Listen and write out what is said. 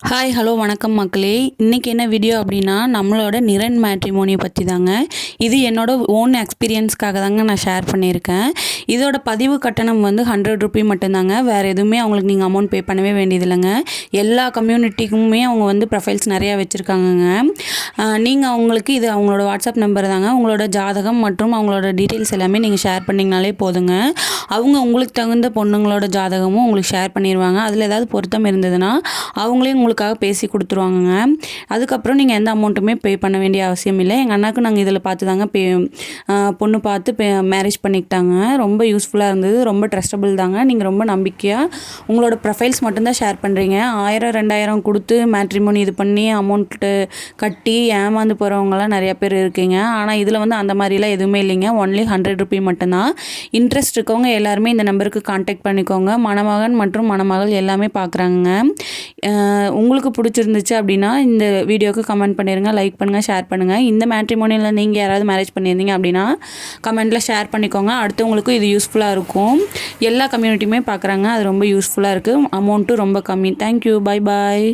Hi hello வணக்கம் மக்களே. இன்றைக்கி என்ன வீடியோ அப்படின்னா நம்மளோட நிரன் மேட்ரிமோனியை பற்றி தாங்க. இது என்னோட ஓன் எக்ஸ்பீரியன்ஸ்க்காக தாங்க நான் ஷேர் பண்ணியிருக்கேன். இதோட பதிவு கட்டணம் வந்து 100 ரூபி மட்டும்தாங்க. வேறு எதுவுமே அவங்களுக்கு நீங்கள் அமௌண்ட் பே பண்ணவே வேண்டியதில்லைங்க. எல்லா கம்யூனிட்டிக்குமே அவங்க வந்து ப்ரொஃபைல்ஸ் நிறையா வச்சுருக்காங்கங்க. நீங்கள் அவங்களுக்கு இது அவங்களோட வாட்ஸ்அப் நம்பர் தாங்க. உங்களோட ஜாதகம் மற்றும் அவங்களோட டீட்டெயில்ஸ் எல்லாமே நீங்கள் ஷேர் பண்ணிங்கனாலே போதுங்க. அவங்க உங்களுக்கு தகுந்த பொண்ணுங்களோட ஜாதகமும் உங்களுக்கு ஷேர் பண்ணிடுவாங்க. அதில் ஏதாவது பொருத்தம் இருந்ததுன்னா அவங்களே உங்களுக்காக பேசி கொடுத்துருவாங்கங்க. அதுக்கப்புறம் நீங்கள் எந்த அமௌண்ட்டுமே பே பண்ண வேண்டிய அவசியம் இல்லை. எங்கள் அண்ணாக்கு நாங்கள் இதில் பார்த்து தாங்க பொண்ணு பார்த்து மேரேஜ் பண்ணிக்கிட்டாங்க. ரொம்ப யூஸ்ஃபுல்லாக இருந்தது. ரொம்ப ட்ரஸ்டபுள் தாங்க. நீங்கள் ரொம்ப நம்பிக்கையாக உங்களோட ப்ரொஃபைல்ஸ் மட்டும்தான் ஷேர் பண்ணுறீங்க. 1000 2000 கொடுத்து மேட்ரிமோனி இது பண்ணி அமௌண்ட்டு கட்டி ஏமாந்து போகிறவங்களாம் நிறையா பேர் இருக்கீங்க. ஆனால் இதில் வந்து அந்த மாதிரிலாம் எதுவுமே இல்லைங்க. ஒன்லி 100 ரூபி மட்டும்தான். இன்ட்ரெஸ்ட் இருக்கவங்க எல்லாருமே இந்த நம்பருக்கு கான்டாக்ட் பண்ணிக்கோங்க. மணமகன் மற்றும் மணமகள் எல்லாமே பார்க்குறாங்க. உங்களுக்கு பிடிச்சிருந்துச்சு அப்படின்னா இந்த வீடியோவுக்கு கமெண்ட் பண்ணிடுங்க, லைக் பண்ணுங்கள், ஷேர் பண்ணுங்கள். இந்த மேட்ரிமோனியில் நீங்கள் யாராவது மேரேஜ் பண்ணியிருந்தீங்க அப்படின்னா கமெண்ட்டில் ஷேர் பண்ணிக்கோங்க. அடுத்தவங்களுக்கும் இது யூஸ்ஃபுல்லாக இருக்கும். எல்லா கம்யூனிட்டியுமே பார்க்குறாங்க. அது ரொம்ப யூஸ்ஃபுல்லாக இருக்குது. அமௌண்ட்டும் ரொம்ப கம்மி. தேங்க்யூ. Bye bye.